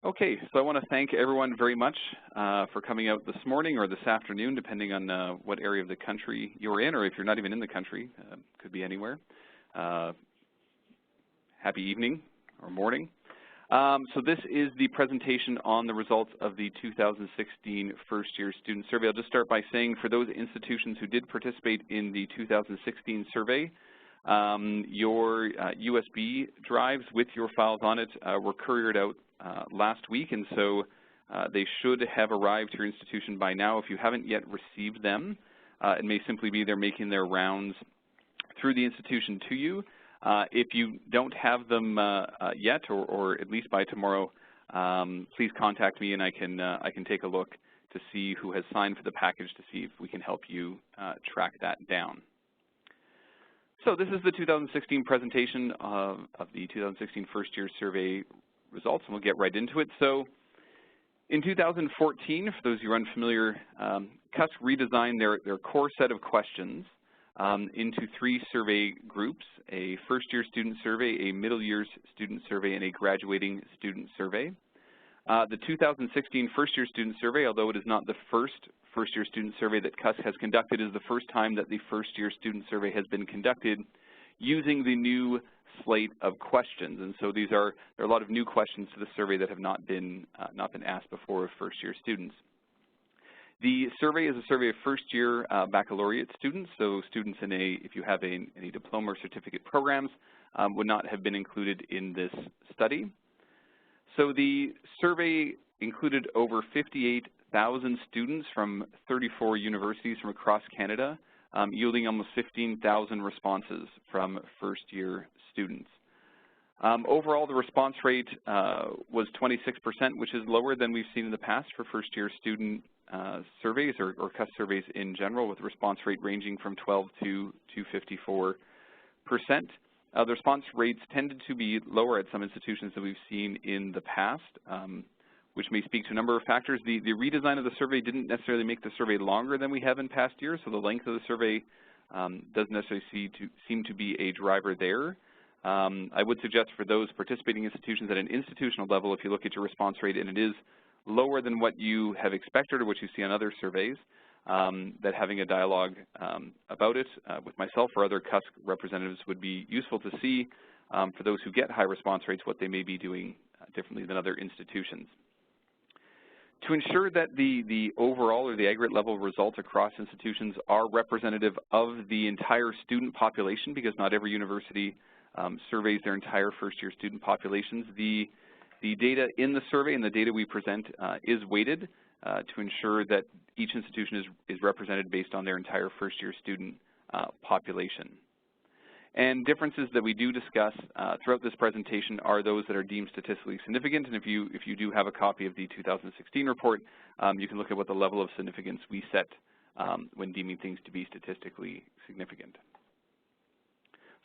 Okay, so I want to thank everyone very much for coming out this morning or this afternoon, depending on what area of the country you're in, or if you're not even in the country, could be anywhere. Happy evening or morning. So this is the presentation on the results of the 2016 first-year student survey. I'll just start by saying for those institutions who did participate in the 2016 survey, your USB drives with your files on it were couriered out last week, and so they should have arrived to your institution by now. If you haven't yet received them, it may simply be they're making their rounds through the institution to you. If you don't have them yet, or at least by tomorrow, please contact me and I can take a look to see who has signed for the package to see if we can help you track that down. So this is the 2016 presentation of the 2016 first-year survey results, and we'll get right into it. So in 2014, for those of you who are unfamiliar, CUSC redesigned their core set of questions into 3 survey groups: a first-year student survey, a middle-year student survey, and a graduating student survey. The 2016 first-year student survey, although it is not the first-year student survey that CUSC has conducted, is the first time that the first-year student survey has been conducted using the new slate of questions. And so there are a lot of new questions to the survey that have not been asked before of first-year students. The survey is a survey of first-year baccalaureate students, so students if you have any diploma or certificate programs, would not have been included in this study. So the survey included over 58,000 students from 34 universities from across Canada, yielding almost 15,000 responses from first-year students. Overall, the response rate was 26%, which is lower than we've seen in the past for first-year student surveys or CUSC surveys in general, with a response rate ranging from 12 to 54%. The response rates tended to be lower at some institutions that we've seen in the past, which may speak to a number of factors. The redesign of the survey didn't necessarily make the survey longer than we have in past years, so the length of the survey doesn't necessarily seem to be a driver there. I would suggest for those participating institutions at an institutional level, if you look at your response rate and it is lower than what you have expected or what you see on other surveys, that having a dialogue about it with myself or other CUSC representatives would be useful to see for those who get high response rates, what they may be doing differently than other institutions. To ensure that the overall or the aggregate level results across institutions are representative of the entire student population, because not every university surveys their entire first-year student populations, the data in the survey and the data we present is weighted to ensure that each institution is represented based on their entire first-year student population. And differences that we do discuss throughout this presentation are those that are deemed statistically significant. And if you do have a copy of the 2016 report, you can look at what the level of significance we set when deeming things to be statistically significant.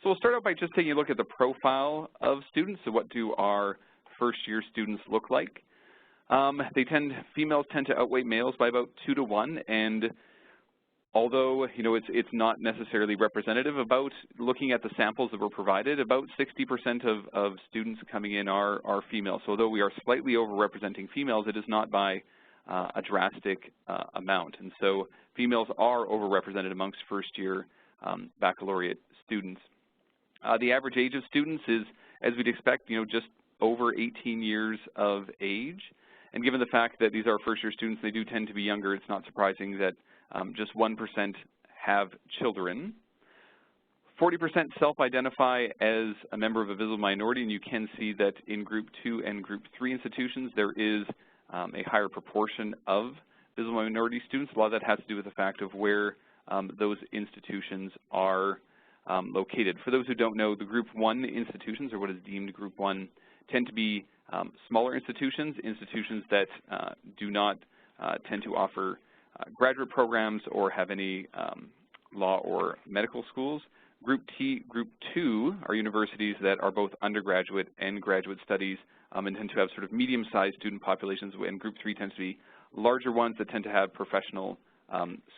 So we'll start out by just taking a look at the profile of students. So what do our first-year students look like? Females tend to outweigh males by about 2 to 1, and although it's not necessarily representative, about looking at the samples that were provided, about 60% of students coming in are female. So although we are slightly overrepresenting females, it is not by a drastic amount. And so females are overrepresented amongst first-year baccalaureate students. The average age of students is, as we'd expect, just over 18 years of age. And given the fact that these are first-year students, they do tend to be younger, it's not surprising that just 1% have children. 40% self-identify as a member of a visible minority, and you can see that in Group 2 and Group 3 institutions, there is a higher proportion of visible minority students. A lot of that has to do with the fact of where those institutions are located. For those who don't know, the Group 1 institutions, or what is deemed Group 1, tend to be smaller institutions that do not tend to offer graduate programs or have any law or medical schools. Group 2 are universities that are both undergraduate and graduate studies and tend to have sort of medium-sized student populations, and Group 3 tends to be larger ones that tend to have professional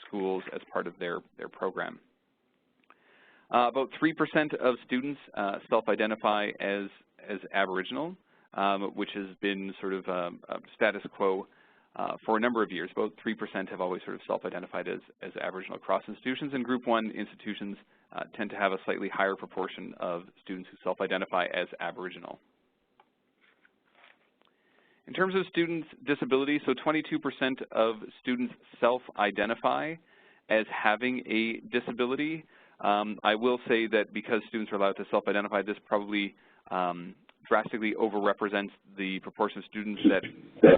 schools as part of their program. About 3% of students self-identify as Aboriginal. which has been sort of status quo for a number of years. About 3% have always sort of self-identified as Aboriginal across institutions, and Group 1 institutions tend to have a slightly higher proportion of students who self-identify as Aboriginal. In terms of students' disability, so 22% of students self-identify as having a disability. I will say that because students are allowed to self-identify, this probably drastically overrepresents the proportion of students that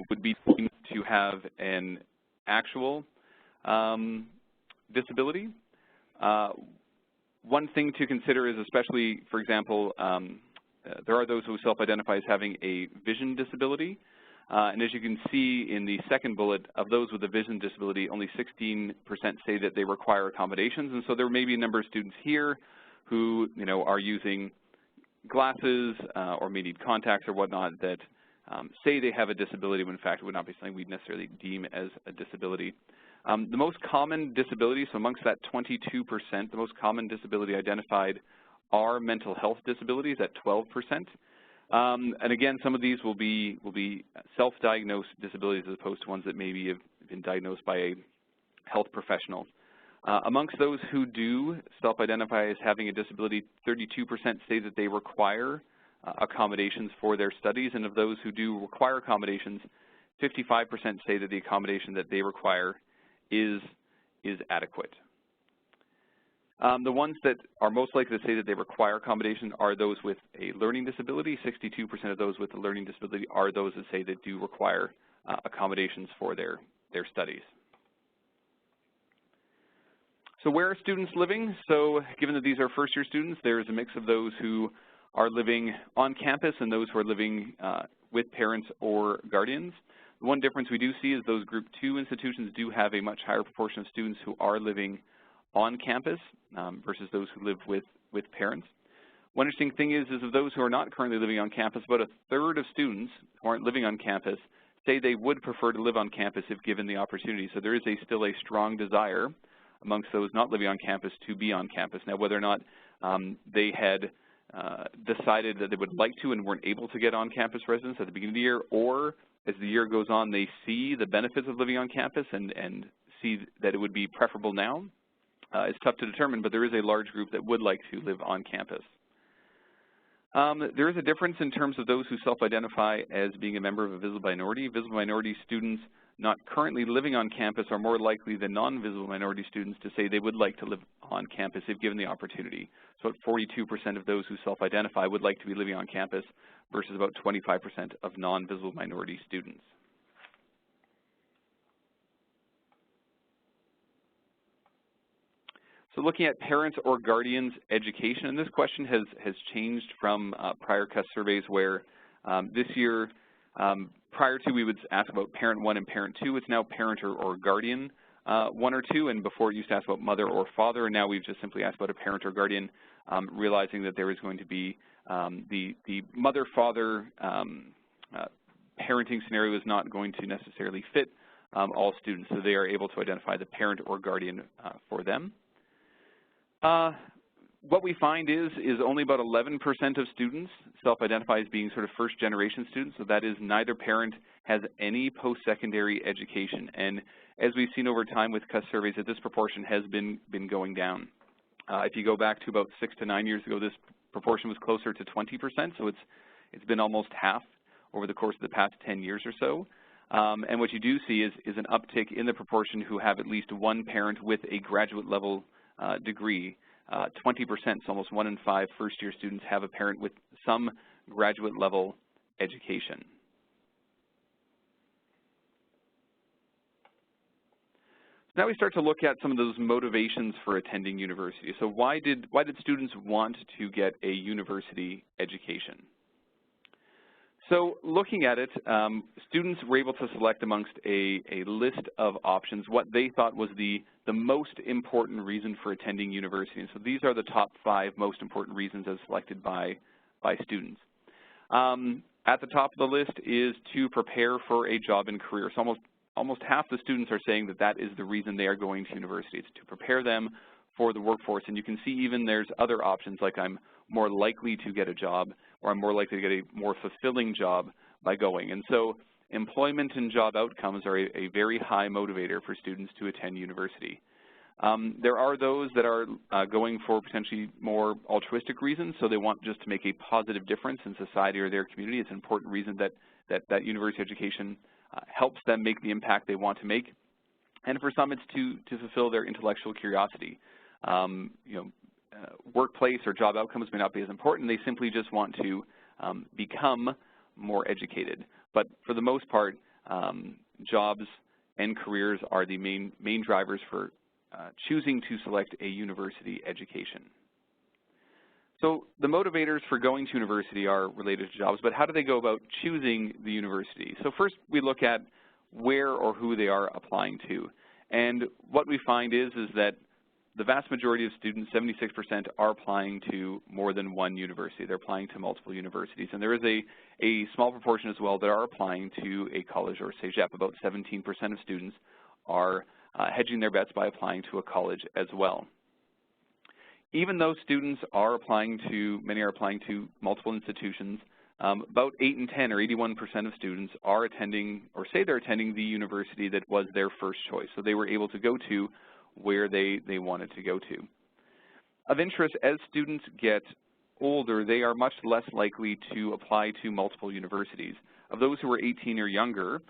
would be deemed to have an actual disability. One thing to consider is, especially, for example, there are those who self-identify as having a vision disability. And as you can see in the second bullet, of those with a vision disability, only 16% say that they require accommodations. And so there may be a number of students here who, are using glasses or may need contacts or whatnot that say they have a disability when in fact it would not be something we'd necessarily deem as a disability. The most common disability, so amongst that 22%, the most common disability identified are mental health disabilities at 12%. And again, some of these will be self-diagnosed disabilities as opposed to ones that maybe have been diagnosed by a health professional. Amongst those who do self-identify as having a disability, 32% say that they require accommodations for their studies, and of those who do require accommodations, 55% say that the accommodation that they require is adequate. The ones that are most likely to say that they require accommodation are those with a learning disability. 62% of those with a learning disability are those that say they do require accommodations for their studies. So where are students living? So given that these are first-year students, there's a mix of those who are living on campus and those who are living with parents or guardians. The one difference we do see is those Group 2 institutions do have a much higher proportion of students who are living on campus versus those who live with parents. One interesting thing is of those who are not currently living on campus, about a third of students who aren't living on campus say they would prefer to live on campus if given the opportunity. So there is still a strong desire amongst those not living on campus to be on campus. Now, whether or not they had decided that they would like to and weren't able to get on-campus residence at the beginning of the year, or as the year goes on, they see the benefits of living on campus and see that it would be preferable now, it's tough to determine, but there is a large group that would like to live on campus. There is a difference in terms of those who self-identify as being a member of a visible minority. Visible minority students not currently living on campus are more likely than non-visible minority students to say they would like to live on campus if given the opportunity. So about 42% of those who self-identify would like to be living on campus versus about 25% of non-visible minority students. So looking at parents or guardians' education, and this question has changed from prior CUSC surveys where this year, prior to we would ask about parent 1 and parent 2, it's now parent or guardian 1 or 2, and before it used to ask about mother or father, and now we've just simply asked about a parent or guardian, realizing that there is going to be the mother-father parenting scenario is not going to necessarily fit all students, so they are able to identify the parent or guardian for them. What we find is only about 11% of students self-identify as being sort of first-generation students, so that is neither parent has any post-secondary education. And as we've seen over time with CUSC surveys, that this proportion has been going down. If you go back to about 6 to 9 years ago, this proportion was closer to 20%, so it's been almost half over the course of the past 10 years or so. And what you do see is an uptick in the proportion who have at least one parent with a graduate-level degree. 20%, so almost 1 in 5 first-year students have a parent with some graduate-level education. So now we start to look at some of those motivations for attending university. So why did students want to get a university education? So looking at it, students were able to select amongst a list of options what they thought was the most important reason for attending university. And so these are the top 5 most important reasons as selected by students. At the top of the list is to prepare for a job and career. So almost half the students are saying that is the reason they are going to university. It's to prepare them for the workforce. And you can see even there's other options like I'm more likely to get a job, or I'm more likely to get a more fulfilling job by going. And so employment and job outcomes are a very high motivator for students to attend university. There are those that are going for potentially more altruistic reasons, so they want just to make a positive difference in society or their community. It's an important reason that university education helps them make the impact they want to make. And for some, it's to fulfill their intellectual curiosity. Workplace or job outcomes may not be as important. They simply just want to become more educated. But for the most part, jobs and careers are the main drivers for choosing to select a university education. So the motivators for going to university are related to jobs, but how do they go about choosing the university? So first we look at where or who they are applying to. And what we find is that the vast majority of students, 76%, are applying to more than one university. They're applying to multiple universities. And there is a small proportion as well that are applying to a college or cégep. About 17% of students are hedging their bets by applying to a college as well. Even though students are applying to, many are applying to multiple institutions, about 8 in 10 or 81% of students are attending or say they're attending the university that was their first choice. So they were able to go to where they wanted to go to. Of interest, as students get older, they are much less likely to apply to multiple universities. Of those who are 18 or younger,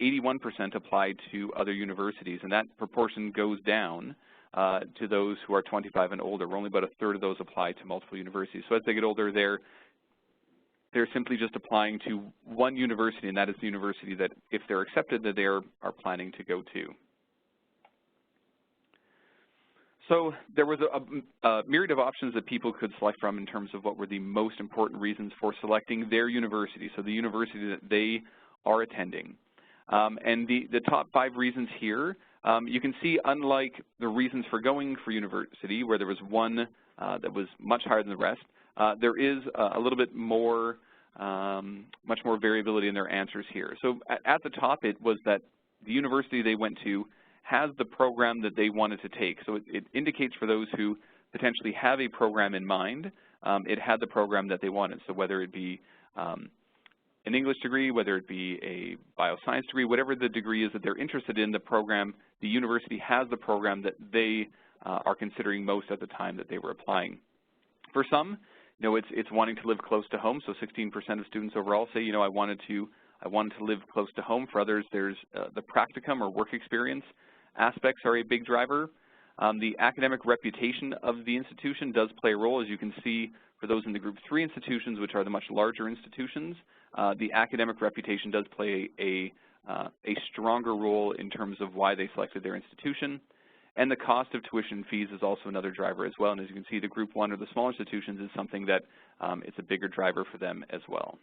81% applied to other universities, and that proportion goes down to those who are 25 and older. Only about a third of those apply to multiple universities. So as they get older, they're simply just applying to one university, and that is the university that, if they're accepted, that they are planning to go to. So there was a myriad of options that people could select from in terms of what were the most important reasons for selecting their university, so the university that they are attending. And the top 5 reasons here, you can see, unlike the reasons for going for university, where there was one that was much higher than the rest, there is a little bit more, much more variability in their answers here. So at the top, it was that the university they went to has the program that they wanted to take. So it indicates for those who potentially have a program in mind, it had the program that they wanted. So whether it be an English degree, whether it be a bioscience degree, whatever the degree is that they're interested in, the program, the university has the program that they are considering most at the time that they were applying. For some, it's wanting to live close to home. So 16% of students overall say, I wanted to live close to home. For others, there's the practicum or work experience aspects are a big driver. The academic reputation of the institution does play a role. As you can see, for those in the Group 3 institutions, which are the much larger institutions, the academic reputation does play a stronger role in terms of why they selected their institution. And the cost of tuition fees is also another driver as well. And as you can see, the Group 1 or the small institutions is something that it's a bigger driver for them as well.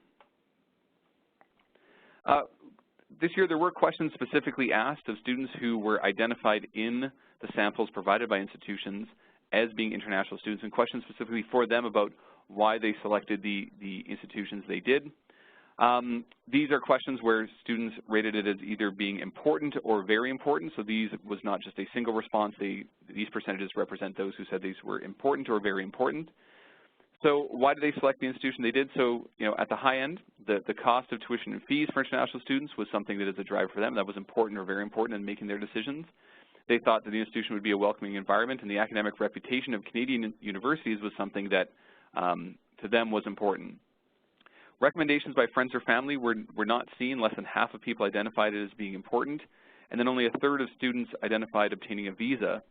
This year, there were questions specifically asked of students who were identified in the samples provided by institutions as being international students, and questions specifically for them about why they selected the institutions they did. These are questions where students rated it as either being important or very important, so these was not just a single response. These percentages represent those who said these were important or very important. So why did they select the institution they did? So, at the high end, the cost of tuition and fees for international students was something that is a driver for them. That was important or very important in making their decisions. They thought that the institution would be a welcoming environment, and the academic reputation of Canadian universities was something that to them was important. Recommendations by friends or family were not seen. Less than half of people identified it as being important, and then only a third of students identified obtaining a visa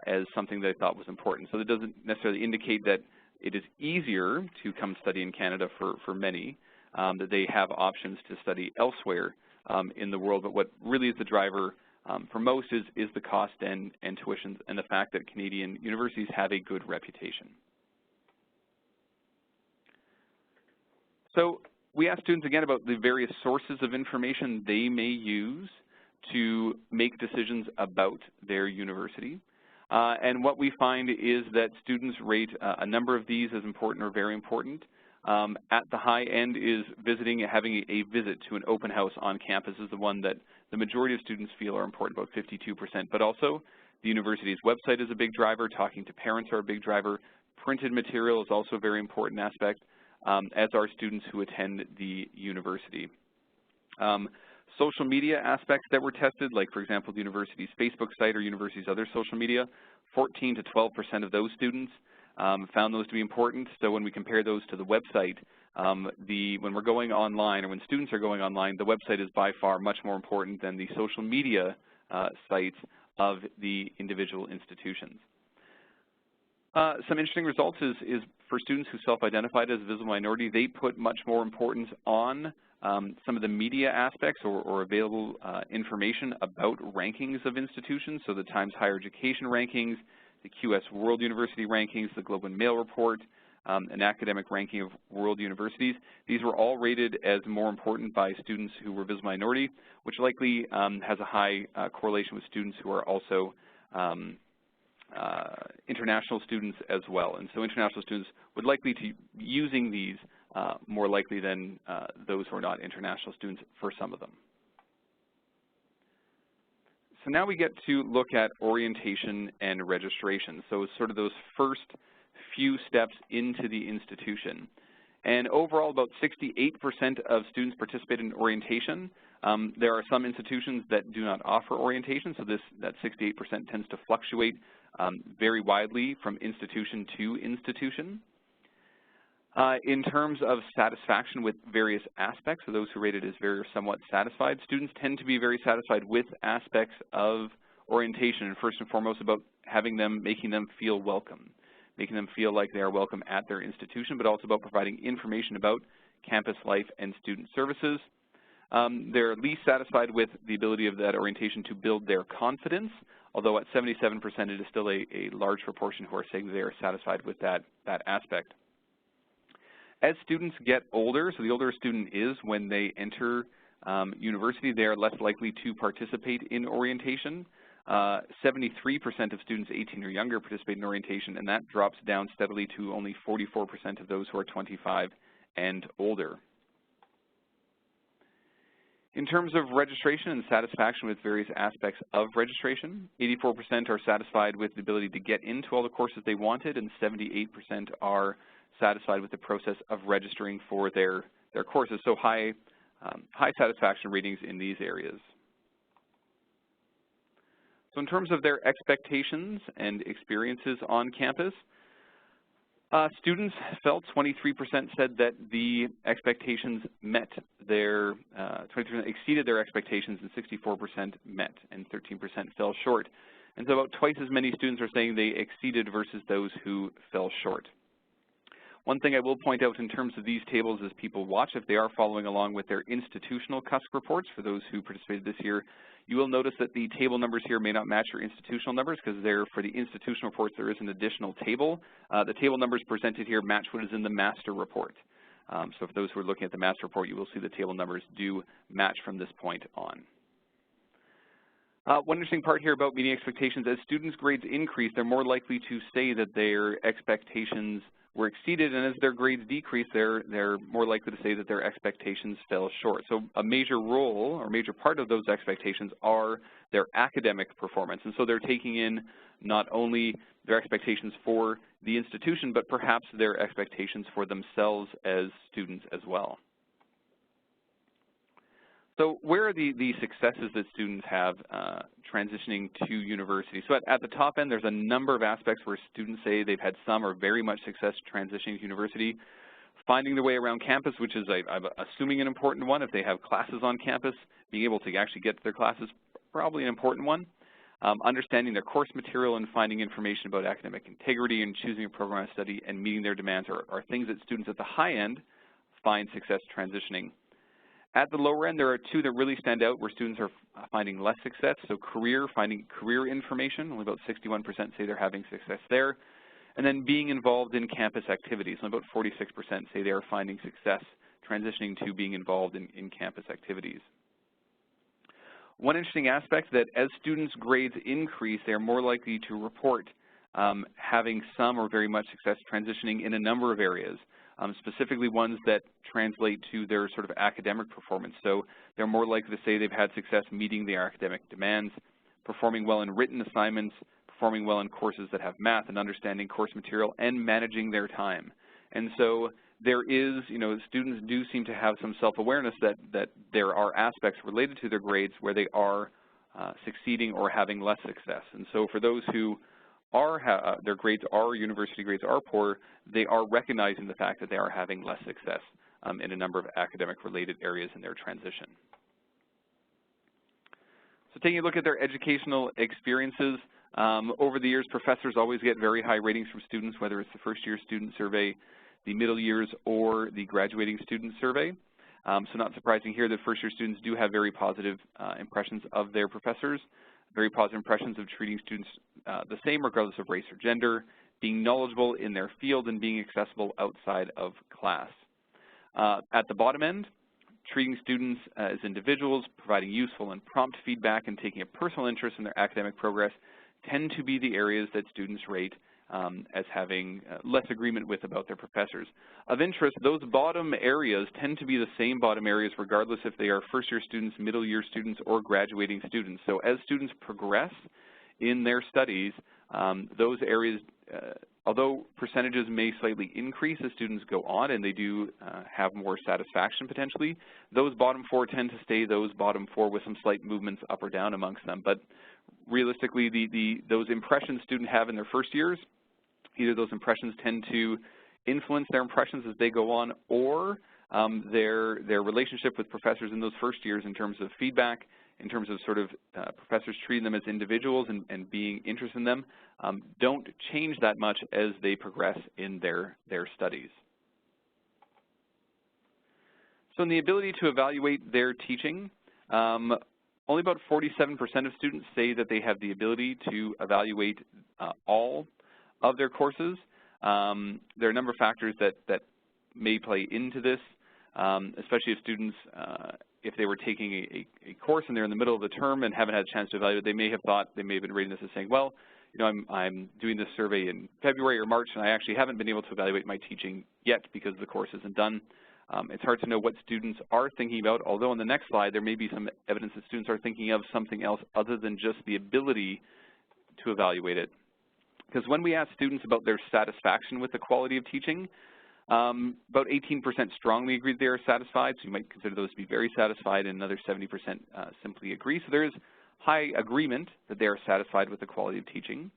as something they thought was important. So that doesn't necessarily indicate that it is easier to come study in Canada for many, that they have options to study elsewhere in the world. But what really is the driver for most is the cost and tuition, and the fact that Canadian universities have a good reputation. So we asked students again about the various sources of information they may use to make decisions about their university. And what we find is that students rate a number of these as important or very important. At the high end is having a visit to an open house on campus is the one that the majority of students feel are important, about 52%. But also, the university's website is a big driver. Talking to parents are a big driver. Printed material is also a very important aspect. as are students who attend the university. Social media aspects that were tested, like for example the university's Facebook site or university's other social media, 14 to 12% of those students found those to be important. So when we compare those to the website, when we're going online or when students are going online, the website is by far much more important than the social media sites of the individual institutions. Some interesting results is for students who self-identified as a visible minority, they put much more importance on some of the media aspects or available information about rankings of institutions, so the Times Higher Education rankings, the QS World University rankings, the Globe and Mail report, an academic ranking of world universities. These were all rated as more important by students who were visible minority, which likely has a high correlation with students who are also international students as well. And so international students would likely to be using these more likely than those who are not international students for some of them. So now we get to look at orientation and registration. So it's sort of those first few steps into the institution. And overall, about 68% of students participate in orientation. There are some institutions that do not offer orientation, so that 68% tends to fluctuate very widely from institution to institution. In terms of satisfaction with various aspects, so those who rate it as very or somewhat satisfied, students tend to be very satisfied with aspects of orientation, and first and foremost about making them feel welcome, making them feel like they are welcome at their institution, but also about providing information about campus life and student services. They're least satisfied with the ability of that orientation to build their confidence, although at 77% it is still a large proportion who are saying they are satisfied with that aspect. As students get older, so the older a student is when they enter university, they are less likely to participate in orientation. 73% of students 18 or younger participate in orientation, and that drops down steadily to only 44% of those who are 25 and older. In terms of registration and satisfaction with various aspects of registration, 84% are satisfied with the ability to get into all the courses they wanted, and 78% are satisfied with the process of registering for their courses. So high satisfaction ratings in these areas. So in terms of their expectations and experiences on campus, students felt 23% said that the expectations met their, 23% exceeded their expectations and 64% met and 13% fell short. And so about twice as many students are saying they exceeded versus those who fell short. One thing I will point out in terms of these tables as people watch, if they are following along with their institutional CUSC reports, for those who participated this year, you will notice that the table numbers here may not match your institutional numbers because for the institutional reports there is an additional table. The table numbers presented here match what is in the master report. So for those who are looking at the master report, you will see the table numbers do match from this point on. One interesting part here about meeting expectations, as students' grades increase, they're more likely to say that their expectations were exceeded, and as their grades decrease, they're more likely to say that their expectations fell short. So a major role or major part of those expectations are their academic performance, and so they're taking in not only their expectations for the institution, but perhaps their expectations for themselves as students as well. So where are the successes that students have transitioning to university? So at the top end, there's a number of aspects where students say they've had some or very much success transitioning to university. Finding their way around campus, which is, I'm assuming, an important one. If they have classes on campus, being able to actually get to their classes, probably an important one. Understanding their course material and finding information about academic integrity and choosing a program of study and meeting their demands are things that students at the high end find success transitioning. At the lower end, there are two that really stand out where students are finding less success. So finding career information, only about 61% say they're having success there. And then being involved in campus activities, only about 46% say they are finding success transitioning to being involved in campus activities. One interesting aspect that as students' grades increase, they're more likely to report having some or very much success transitioning in a number of areas. Specifically ones that translate to their sort of academic performance. So they're more likely to say they've had success meeting their academic demands, performing well in written assignments, performing well in courses that have math and understanding course material, and managing their time. And so there is, students do seem to have some self-awareness that there are aspects related to their grades where they are succeeding or having less success. And so for those who are, their grades are, university grades are poor, they are recognizing the fact that they are having less success in a number of academic-related areas in their transition. So taking a look at their educational experiences, over the years, professors always get very high ratings from students, whether it's the first-year student survey, the middle years, or the graduating student survey. So not surprising here that first-year students do have very positive impressions of their professors, very positive impressions of treating students the same regardless of race or gender, being knowledgeable in their field, and being accessible outside of class. At the bottom end, treating students as individuals, providing useful and prompt feedback, and taking a personal interest in their academic progress tend to be the areas that students rate as having less agreement with about their professors. Of interest, those bottom areas tend to be the same bottom areas regardless if they are first-year students, middle-year students, or graduating students. So as students progress in their studies, those areas, although percentages may slightly increase as students go on and they do have more satisfaction potentially, those bottom four tend to stay those bottom four with some slight movements up or down amongst them. But realistically, those impressions students have in their first years, either those impressions tend to influence their impressions as they go on, or their relationship with professors in those first years in terms of feedback, in terms of sort of professors treating them as individuals and being interested in them, don't change that much as they progress in their studies. So in the ability to evaluate their teaching, only about 47% of students say that they have the ability to evaluate all of their courses. There are a number of factors that may play into this, especially if students, if they were taking a course and they're in the middle of the term and haven't had a chance to evaluate, they may have thought, they may have been reading this as saying, well, I'm doing this survey in February or March and I actually haven't been able to evaluate my teaching yet because the course isn't done. It's hard to know what students are thinking about, although on the next slide there may be some evidence that students are thinking of something else other than just the ability to evaluate it. Because when we ask students about their satisfaction with the quality of teaching, about 18% strongly agree that they are satisfied, so you might consider those to be very satisfied, and another 70% simply agree. So there is high agreement that they are satisfied with the quality of teaching.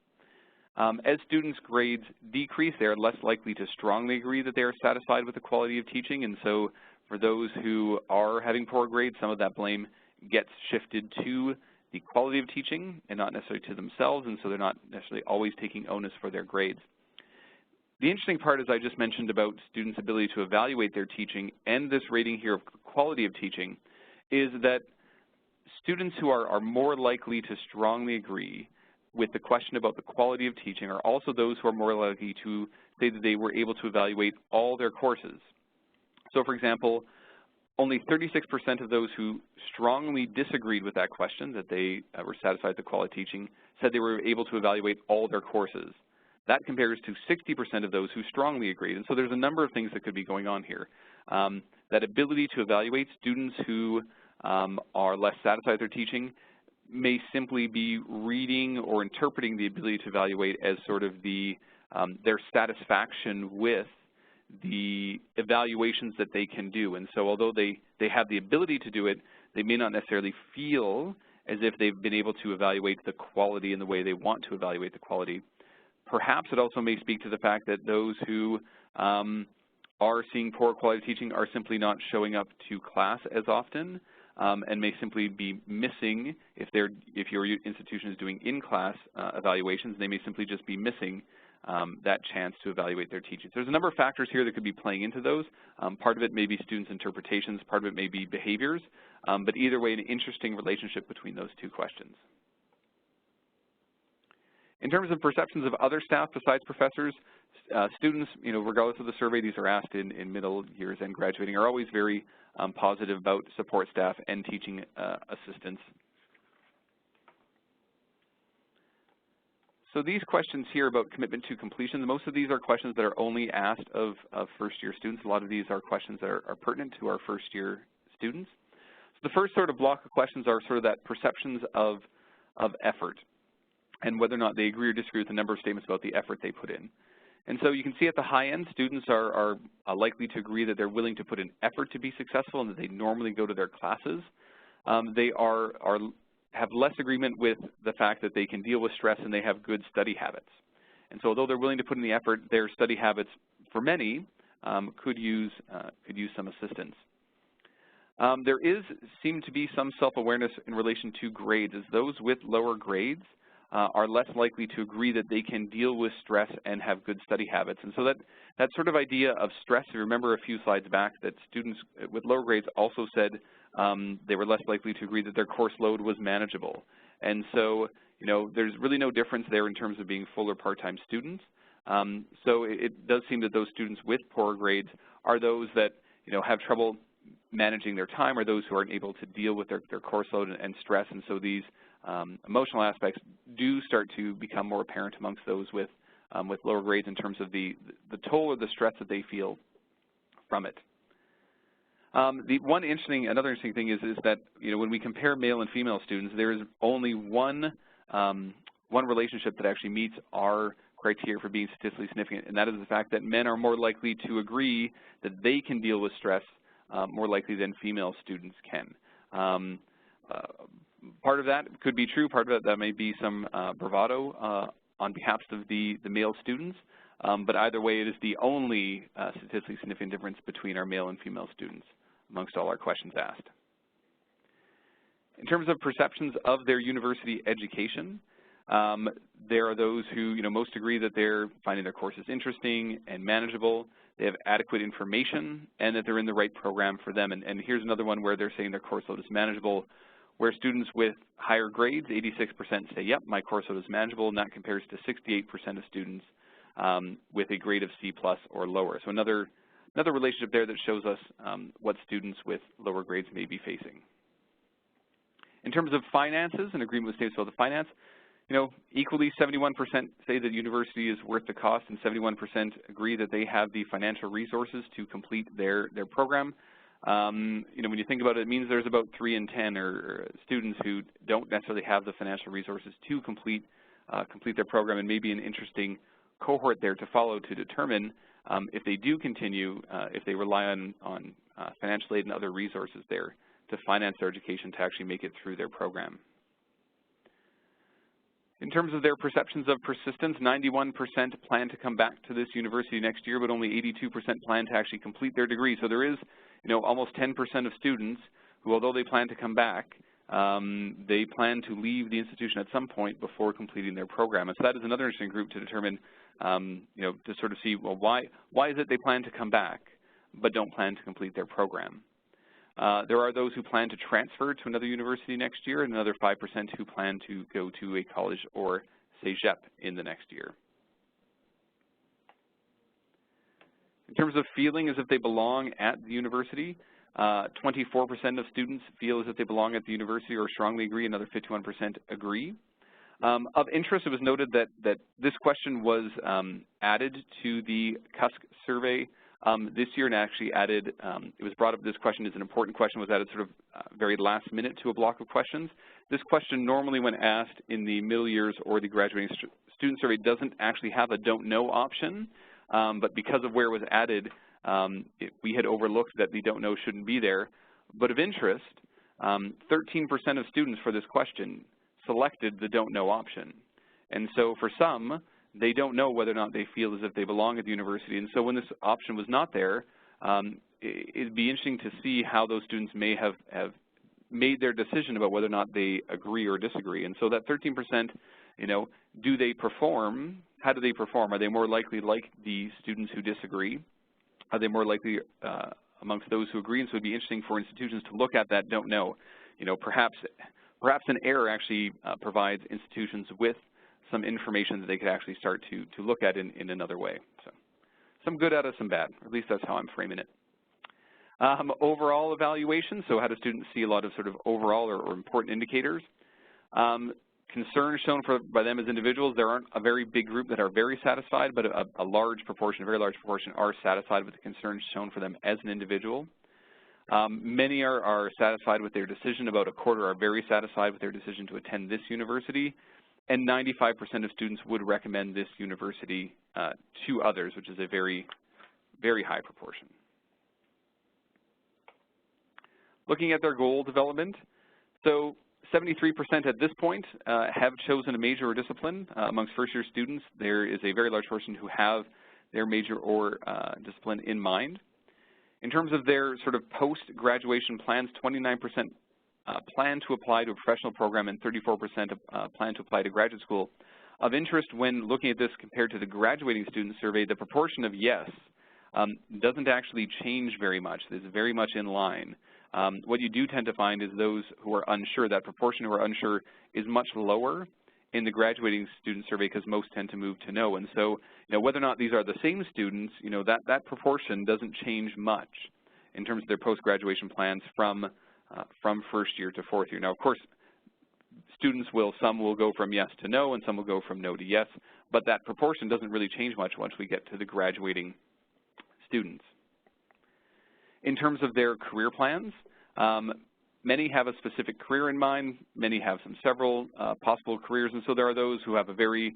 As students' grades decrease, they are less likely to strongly agree that they are satisfied with the quality of teaching, and so for those who are having poor grades, some of that blame gets shifted to the quality of teaching and not necessarily to themselves, and so they're not necessarily always taking onus for their grades. The interesting part, as I just mentioned, about students' ability to evaluate their teaching and this rating here of quality of teaching is that students who are more likely to strongly agree with the question about the quality of teaching are also those who are more likely to say that they were able to evaluate all their courses. So for example, only 36% of those who strongly disagreed with that question, that they were satisfied with the quality of teaching, said they were able to evaluate all their courses. That compares to 60% of those who strongly agreed. And so there's a number of things that could be going on here. That ability to evaluate, students who are less satisfied with their teaching may simply be reading or interpreting the ability to evaluate as sort of their satisfaction with the evaluations that they can do. And so although they have the ability to do it, they may not necessarily feel as if they've been able to evaluate the quality in the way they want to evaluate the quality. Perhaps it also may speak to the fact that those who are seeing poor quality teaching are simply not showing up to class as often and may simply be missing, if your institution is doing in-class evaluations, they may simply just be missing that chance to evaluate their teaching. There's a number of factors here that could be playing into those. Part of it may be students' interpretations, part of it may be behaviors, but either way, an interesting relationship between those two questions. In terms of perceptions of other staff besides professors, students, regardless of the survey, these are asked in middle years and graduating, are always very positive about support staff and teaching assistants. So these questions here about commitment to completion, most of these are questions that are only asked of first-year students. A lot of these are questions that are pertinent to our first-year students. So the first sort of block of questions are sort of that perceptions of effort and whether or not they agree or disagree with a number of statements about the effort they put in. And so you can see at the high end, students are likely to agree that they're willing to put an effort to be successful and that they normally go to their classes. They have less agreement with the fact that they can deal with stress and they have good study habits. And so although they're willing to put in the effort, their study habits, for many, could use some assistance. There seem to be some self-awareness in relation to grades, as those with lower grades are less likely to agree that they can deal with stress and have good study habits. And so that sort of idea of stress, if you remember a few slides back, that students with lower grades also said they were less likely to agree that their course load was manageable. And so, there's really no difference there in terms of being full or part-time students. So it does seem that those students with poorer grades are those that, have trouble managing their time, or those who aren't able to deal with their course load and stress. And so these emotional aspects do start to become more apparent amongst those with lower grades in terms of the toll or the stress that they feel from it. Another interesting thing is that when we compare male and female students, there is only one relationship that actually meets our criteria for being statistically significant, and that is the fact that men are more likely to agree that they can deal with stress more likely than female students can. Part of that could be true. Part of that may be some bravado on behalf of the male students, but either way, it is the only statistically significant difference between our male and female students amongst all our questions asked. In terms of perceptions of their university education, there are those who most agree that they're finding their courses interesting and manageable, they have adequate information, and that they're in the right program for them. And here's another one where they're saying their course load is manageable, where students with higher grades, 86% say, yep, my course load is manageable, and that compares to 68% of students with a grade of C+ or lower. So another relationship there that shows us what students with lower grades may be facing. In terms of finances, an agreement with states about the finance, equally 71% say that university is worth the cost, and 71% agree that they have the financial resources to complete their program. When you think about it, it means there's about 3 in 10 or students who don't necessarily have the financial resources to complete their program, and maybe an interesting cohort there to follow to determine if they do continue, if they rely on financial aid and other resources there to finance their education to actually make it through their program. In terms of their perceptions of persistence, 91% plan to come back to this university next year, but only 82% plan to actually complete their degree. So there is, almost 10% of students who, although they plan to come back, they plan to leave the institution at some point before completing their program. And so that is another interesting group to determine, to sort of see, well, why is it they plan to come back but don't plan to complete their program? There are those who plan to transfer to another university next year, and another 5% who plan to go to a college or cégep in the next year. In terms of feeling as if they belong at the university, 24% of students feel as if they belong at the university or strongly agree, another 51% agree. Of interest, it was noted that this question was added to the CUSC survey this year, and actually added, it was brought up, this question is an important question, was added sort of very last minute to a block of questions. This question normally when asked in the middle years or the graduating student survey doesn't actually have a don't know option, but because of where it was added, we had overlooked that the don't know shouldn't be there. But of interest, 13% of students for this question selected the don't know option. And so for some, they don't know whether or not they feel as if they belong at the university. And so when this option was not there, it'd be interesting to see how those students may have made their decision about whether or not they agree or disagree. And so that 13%, do they perform? How do they perform? Are they more likely like the students who disagree? Are they more likely amongst those who agree? And so it'd be interesting for institutions to look at that don't know. Perhaps an error actually provides institutions with some information that they could actually start to look at in another way. So some good out of some bad, or at least that's how I'm framing it. Overall evaluation, so how do students see a lot of sort of overall or important indicators? Concerns shown by them as individuals, there aren't a very big group that are very satisfied, but a large proportion, a very large proportion are satisfied with the concerns shown for them as an individual. Many are satisfied with their decision. About a quarter are very satisfied with their decision to attend this university. and 95% of students would recommend this university to others, which is a very, very high proportion. Looking at their goal development, so 73% at this point have chosen a major or discipline. Amongst first-year students, there is a very large portion who have their major or discipline in mind. In terms of their sort of post-graduation plans, 29% plan to apply to a professional program and 34% plan to apply to graduate school. Of interest when looking at this compared to the graduating student survey, the proportion of yes doesn't actually change very much. It's very much in line. What you do tend to find is those who are unsure, that proportion who are unsure is much lower in the graduating student survey because most tend to move to no. And so, whether or not these are the same students, that proportion doesn't change much in terms of their post-graduation plans from first year to fourth year. Now, of course, some will go from yes to no, and some will go from no to yes, but that proportion doesn't really change much once we get to the graduating students. In terms of their career plans, many have a specific career in mind, many have several possible careers, and so there are those who have a very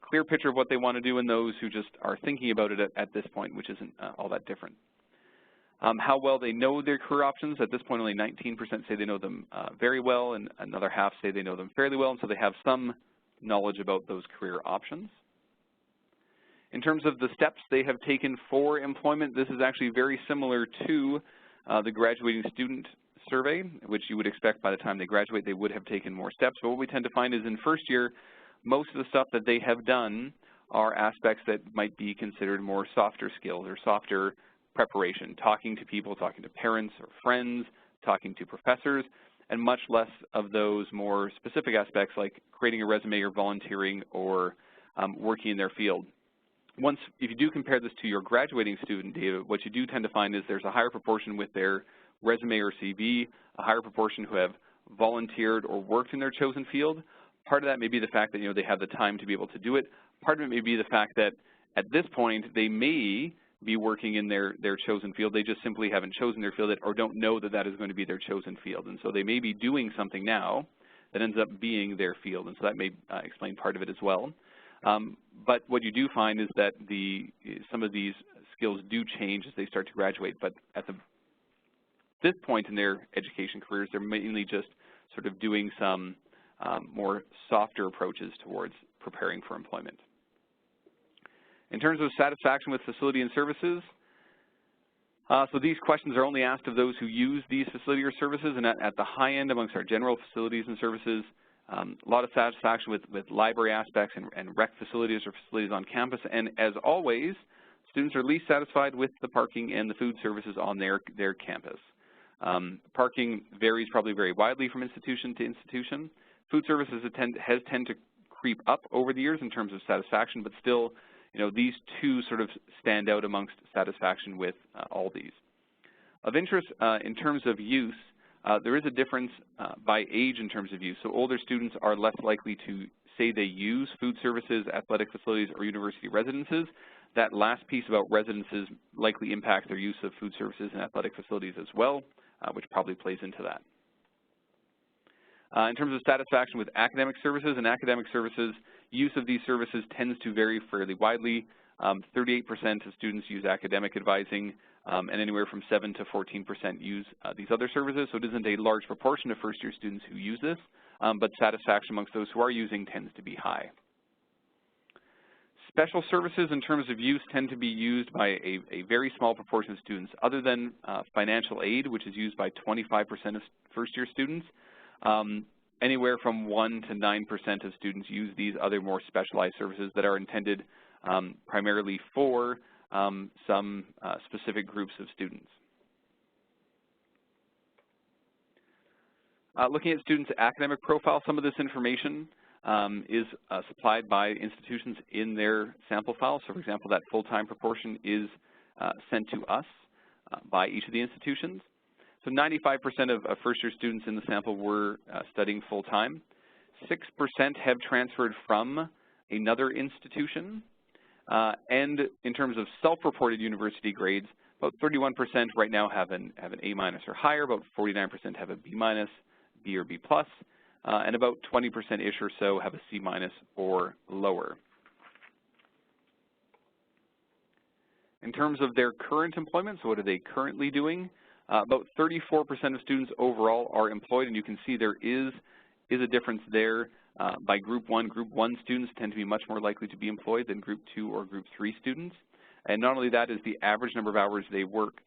clear picture of what they want to do and those who just are thinking about it at this point, which isn't all that different. How well they know their career options, at this point only 19% say they know them very well, and another half say they know them fairly well, and so they have some knowledge about those career options. In terms of the steps they have taken for employment, this is actually very similar to the graduating student survey, which you would expect by the time they graduate they would have taken more steps. But what we tend to find is in first year, most of the stuff that they have done are aspects that might be considered more softer skills or softer preparation, talking to people, talking to parents or friends, talking to professors, and much less of those more specific aspects like creating a resume or volunteering or working in their field. If you do compare this to your graduating student data, what you do tend to find is there's a higher proportion with their resume or CV, a higher proportion who have volunteered or worked in their chosen field. Part of that may be the fact that they have the time to be able to do it. Part of it may be the fact that at this point they may be working in their chosen field. They just simply haven't chosen their field or don't know that that is going to be their chosen field. And so they may be doing something now that ends up being their field, and so that may explain part of it as well. But what you do find is that some of these skills do change as they start to graduate, but at this point in their education careers, they're mainly just sort of doing some more softer approaches towards preparing for employment. In terms of satisfaction with facility and services, so these questions are only asked of those who use these facility or services, and at the high end amongst our general facilities and services, a lot of satisfaction with library aspects and rec facilities or facilities on campus, and as always, students are least satisfied with the parking and the food services on their campus. Parking varies probably very widely from institution to institution. Food services tend to creep up over the years in terms of satisfaction, but still, these two sort of stand out amongst satisfaction with all these. Of interest in terms of use, there is a difference by age in terms of use. So older students are less likely to say they use food services, athletic facilities, or university residences. That last piece about residences likely impacts their use of food services and athletic facilities as well, which probably plays into that. In terms of satisfaction with academic services, use of these services tends to vary fairly widely. 38% of students use academic advising, and anywhere from 7 to 14% use these other services. So it isn't a large proportion of first-year students who use this, but satisfaction amongst those who are using tends to be high. Special services in terms of use tend to be used by a very small proportion of students. Other than financial aid, which is used by 25% of first-year students, anywhere from 1 to 9% of students use these other more specialized services that are intended primarily for some specific groups of students. Looking at students' academic profile, some of this information is supplied by institutions in their sample file. So for example, that full-time proportion is sent to us by each of the institutions. So 95% of first-year students in the sample were studying full-time. 6% have transferred from another institution. And in terms of self-reported university grades, about 31% right now have an A- or higher, about 49% have a B-, B or B+, and about 20%-ish or so have a C- or lower. In terms of their current employment, so what are they currently doing? About 34% of students overall are employed, and you can see there is a difference there by Group 1. Group 1 students tend to be much more likely to be employed than Group 2 or Group 3 students. And not only that, is the average number of hours they work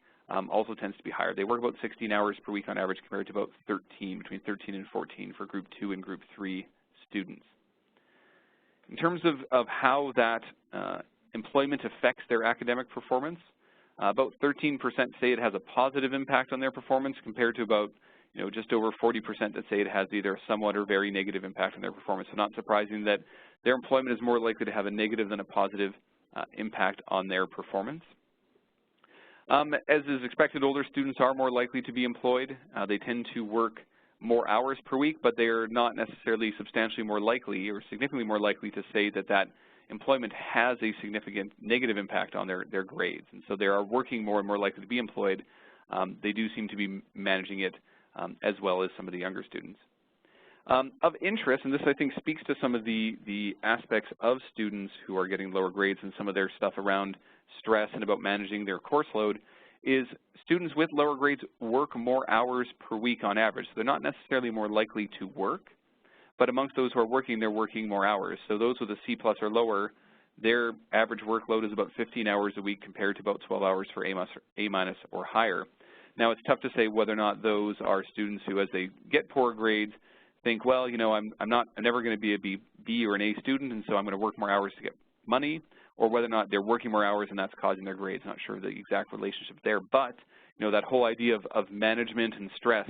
also tends to be higher. They work about 16 hours per week on average compared to about 13, between 13 and 14 for Group 2 and Group 3 students. In terms of how that employment affects their academic performance, about 13% say it has a positive impact on their performance compared to about just over 40% that say it has either a somewhat or very negative impact on their performance. So not surprising that their employment is more likely to have a negative than a positive impact on their performance. As is expected, older students are more likely to be employed. They tend to work more hours per week, but they're not necessarily substantially more likely or significantly more likely to say that employment has a significant negative impact on their grades. And so they are working more and more likely to be employed. They do seem to be managing it as well as some of the younger students. Of interest, and this I think speaks to some of the aspects of students who are getting lower grades and some of their stuff around stress and about managing their course load, is students with lower grades work more hours per week on average. So they're not necessarily more likely to work, but amongst those who are working, they're working more hours. So those with a C+ or lower, their average workload is about 15 hours a week compared to about 12 hours for A- or higher. Now, it's tough to say whether or not those are students who, as they get poor grades, think, well, I'm never going to be a B or an A student, and so I'm going to work more hours to get money, or whether or not they're working more hours and that's causing their grades. Not sure the exact relationship there, but that whole idea of management and stress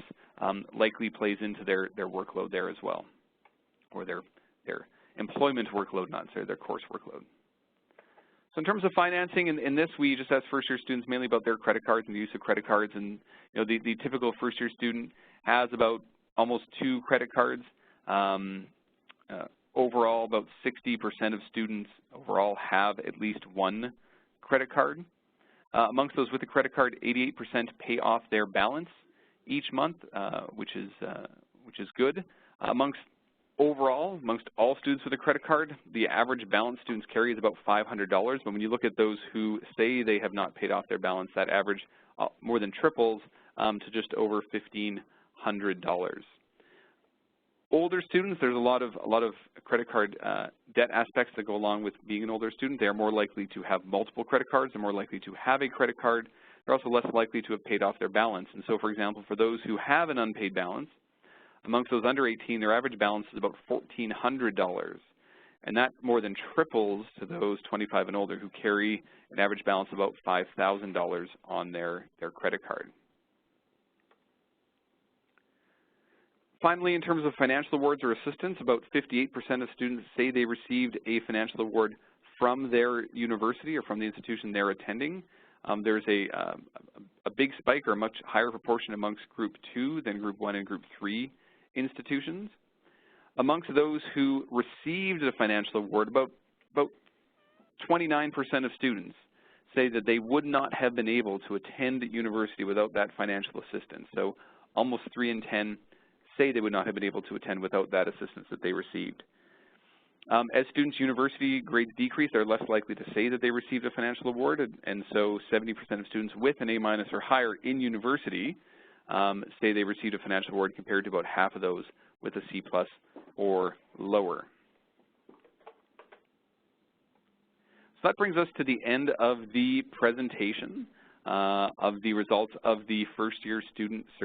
likely plays into their workload there as well, or their employment workload, not necessarily their course workload. So in terms of financing, in this we just ask first-year students mainly about their credit cards and the use of credit cards. And the typical first-year student has about almost 2 credit cards. Overall, about 60% of students overall have at least 1 credit card. Amongst those with a credit card, 88% pay off their balance each month, which is good. Amongst all students with a credit card, the average balance students carry is about $500. But when you look at those who say they have not paid off their balance, that average more than triples to just over $1,500. Older students, there's a lot of credit card debt aspects that go along with being an older student. They are more likely to have multiple credit cards. They're more likely to have a credit card. They're also less likely to have paid off their balance. And so, for example, for those who have an unpaid balance, amongst those under 18, their average balance is about $1,400. And that more than triples to those 25 and older who carry an average balance of about $5,000 on their credit card. Finally, in terms of financial awards or assistance, about 58% of students say they received a financial award from their university or from the institution they're attending. There's a big spike or a much higher proportion amongst Group 2 than Group 1 and Group 3 institutions. Amongst those who received a financial award, about 29% of students say that they would not have been able to attend university without that financial assistance. So almost 3 in 10 say they would not have been able to attend without that assistance that they received. As students' university grades decrease, they're less likely to say that they received a financial award, and so 70% of students with an A- or higher in university say they received a financial award compared to about half of those with a C+ or lower. So that brings us to the end of the presentation of the results of the first-year student survey.